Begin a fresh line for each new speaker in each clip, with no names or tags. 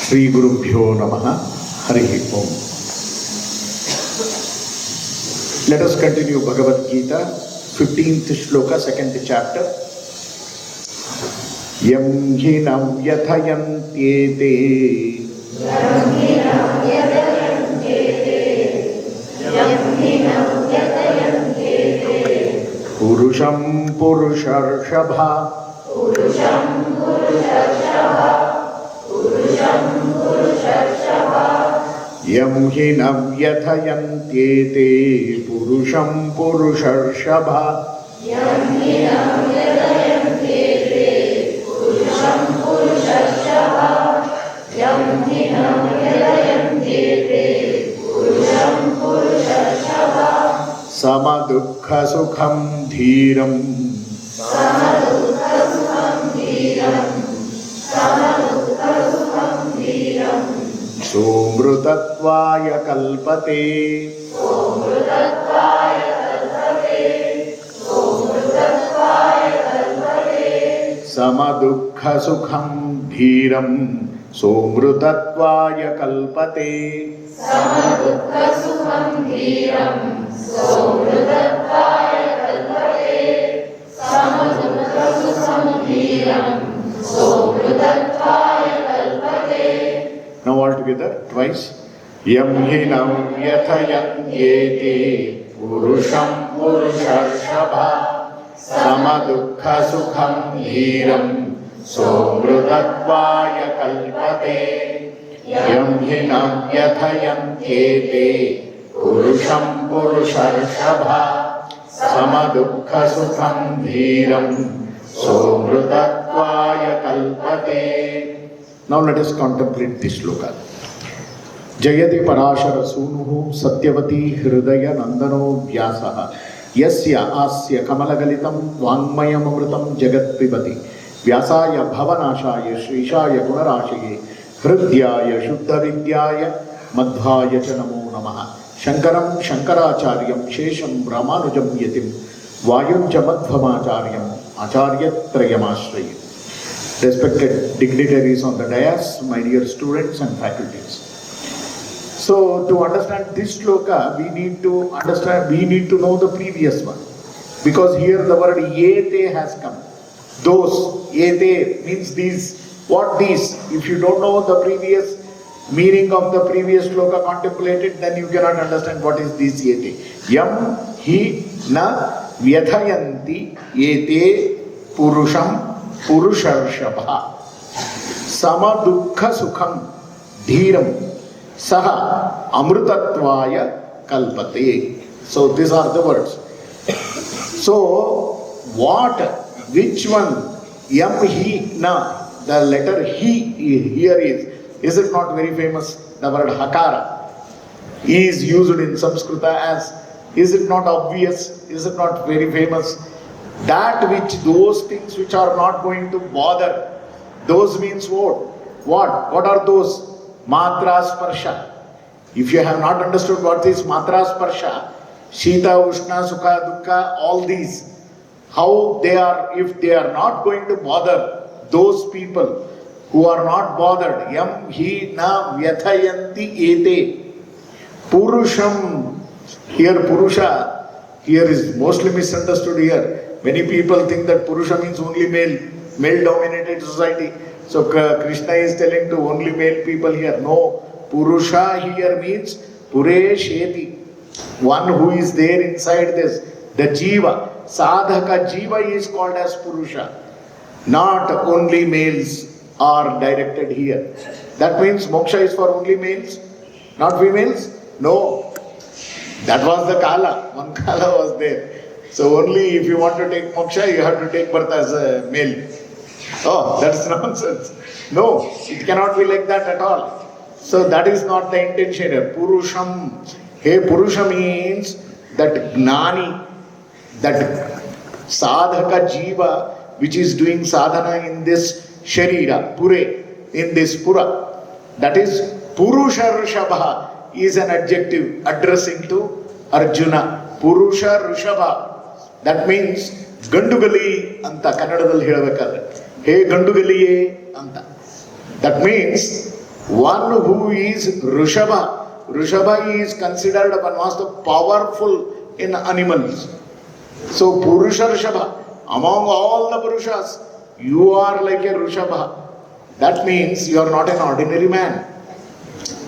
ಶ್ರೀ ಗುರುಭ್ಯೋ ನಮಃ. ಹರಿ ಓಂ. Let us continue Bhagavad Gita, 15th shloka, 2nd chapter. Yam hinam yathayantyete purusham purusharshava Yam hinam yathayantyete purusham purusharshava Samadukha sukham dhiram Somrutatvaya kalpate Samadukha sukham dhiram Somrutatvaya kalpate Now all together, twice. Yam hinam yathayantyete purusham purusharshava Samadukha sukham dhiram Somrutatvaya kalpate Yam hinam yathayantyete purusham purusharshava Samadukha sukham dhiram Somrutatvaya kalpate. Now let us contemplate this shloka. Jayati parashara sunuhu satyavati hridaya nandano vyasaha yasya asya kamalagalitam vangmayam amritam jagat pibati vyasaya bhavanashaya shrishaya gunarashaye hridyaya shuddha vidyaya madhvaya cha namo namaha shankaram shankaracharyam shesham ramanujam yatim vayum cha madhvamacharyam acharyatrayamashraye. Respected dignitaries on the dais, my dear students and faculties. So, to understand this shloka, we need to know the previous one. Because here the word yete has come. Those, yete means these. What these? If you don't know the previous meaning of the previous shloka contemplated, then you cannot understand what is this yete. Yam hi na vyathayanti yete purusham Purusharshava Samadukha sukham dhiram saha amrutatvaya kalpate. So these are the words. So which one? Yam hi na, the letter he here is it not very famous? The word hakara is used in Sanskrita as, is it not obvious? Is it not very famous? Those things which are not going to bother, those means what? What are those? Matra sparsha. If you have not understood what is matra sparsha, shita, ushna, sukha, dukkha, all these, how they are, if they are not going to bother those people who are not bothered, yam hi na vyathayanti ete. Purusham, here Purusha, here is mostly misunderstood here. Many people think that Purusha means only male-dominated society. So Krishna is telling to only male people here. No, Purusha here means Pure Sheti. One who is there inside this, the Jiva. Sadhaka Jiva is called as Purusha. Not only males are directed here. That means moksha is for only males, not females? No. That was the Kala. One Kala was there. So only if you want to take moksha, you have to take birth as a male. Oh, that's nonsense. No, it cannot be like that at all. So that is not the intention here. Purusham. Hey, Purusha means that Gnani, that Sadhaka Jiva, which is doing sadhana in this Sharira, Pure, in this Pura. That is Purusha Rishabha is an adjective addressing to Arjuna. Purusha Rishabha. That means Gandugali anta Kannadadalli ಹೇಳಬೇಕಾದ್ರೆ ಹೇ ಗಂಡುಗಲಿಯೇ ಅಂತ. That means One who is Rishabha. Rishabha is considered one of the powerful in animals. So Purusha Rishabha, among all the Purushas, you are like a Rishabha. That means you are not an ordinary man.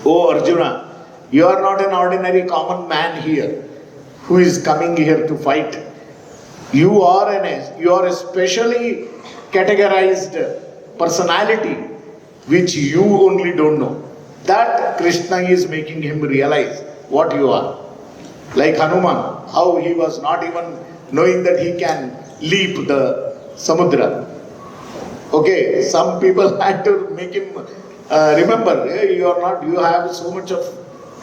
Oh Arjuna, you are not an ordinary common man here who is coming here to fight. You are a specially categorized personality which you only don't know. That Krishna is making him realize what you are. Like Hanuman, how he was not even knowing that he can leap the Samudra. Okay, some people had to make him remember, hey, you have so much of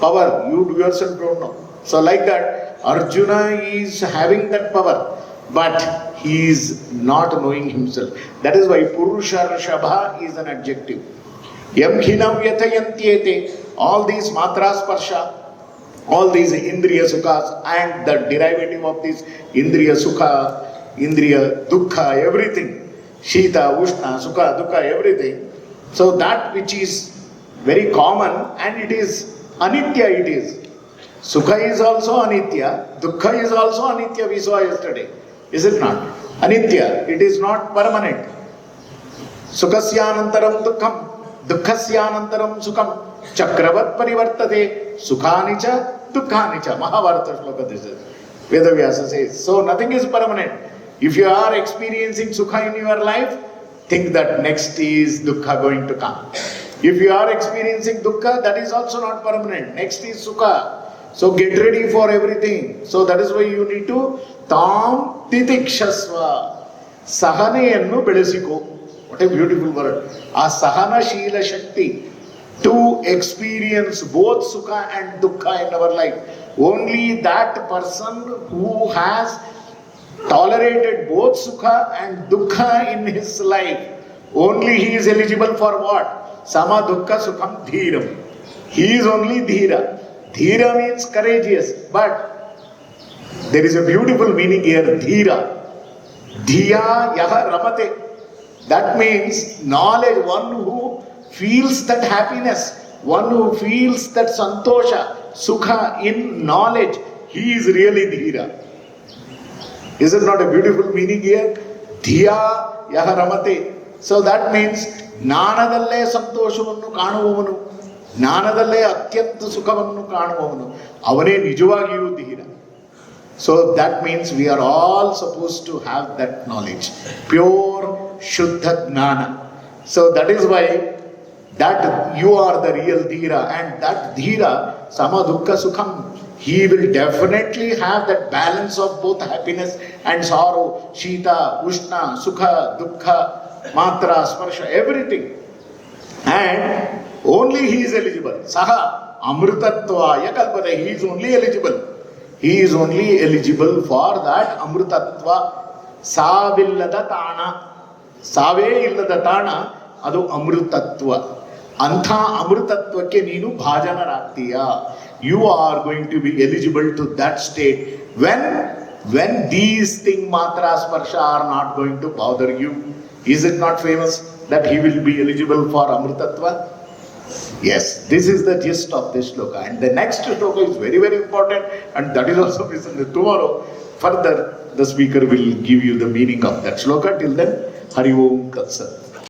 power, you yourself don't know. So like that, Arjuna is having that power, but he is not knowing himself. That is why Purusha Rishabha is an adjective. Yam khinam yatayantyete, all these matras sparsha, all these indriya sukhas and the derivative of this indriya sukha, indriya dukkha, everything. Shita, Ushna, Sukha, Dukkha, everything. So that which is very common and it is anitya, it is. Sukha is also anitya, Dukkha is also anitya, we saw yesterday. Is it not? Anitya, it is not permanent. Sukhasyanantaram dukkham, dukkhasyanantaram sukham, chakravat parivartate, sukhanicha, dukkhanicha. Mahabharata shloka this is. Vedavyasa says. So nothing is permanent. If you are experiencing sukha in your life, think that next is dukkha going to come. If you are experiencing dukkha, that is also not permanent. Next is sukha. So get ready for everything. So that is why you need to tam titikshasva. Sahaneyannu belasiko. What a beautiful word. A sahana sheela shakti. To experience both sukha and dukkha in our life. Only that person who has tolerated both sukha and dukkha in his life, only he is eligible for what? Sama dukkha sukham dhiram. He is only dhira. Dhira means courageous, but there is a beautiful meaning here, dhira. Dhiya yaha ramate. That means knowledge, one who feels that happiness, one who feels that santosha, sukha in knowledge, he is really dhira. Is it not a beautiful meaning here? Dhiya yaha ramate. So that means ಜ್ಞಾನದಲ್ಲೇ ಸಂತೋಷವನ್ನು ಕಾಣುವವನು, ಜ್ಞಾನದಲ್ಲೇ ಅತ್ಯಂತ ಸುಖವನ್ನು ಕಾಣುವವನು, ಅವನೇ ನಿಜವಾಗಿಯೂ ಧೀರ. So that means we are all supposed to have that knowledge, pure Shuddha Gnana. So that is why that you are the real dhira, and that dhira, sama dukkha sukham, he will definitely have that balance of both happiness and sorrow, shita, ushna, sukha, dukkha, matra, sparsha, everything. And only he is eligible. Saha amrutatva yakalpate, he is only eligible. He is only eligible for that amrutatva. Savillada tana, save illada tana, adu amrutatva. Antha amrutatvakke neenu bhajanaragtiya. You are going to be eligible to that state when these things matra sparsha are not going to bother you. Is it not famous that he will be eligible for amrutatva? Yes, this is the gist of this shloka, and the next shloka is very, very important, and that is also listened tomorrow. Further, the speaker will give you the meaning of that shloka. Till then, Hari Om Tat Sat.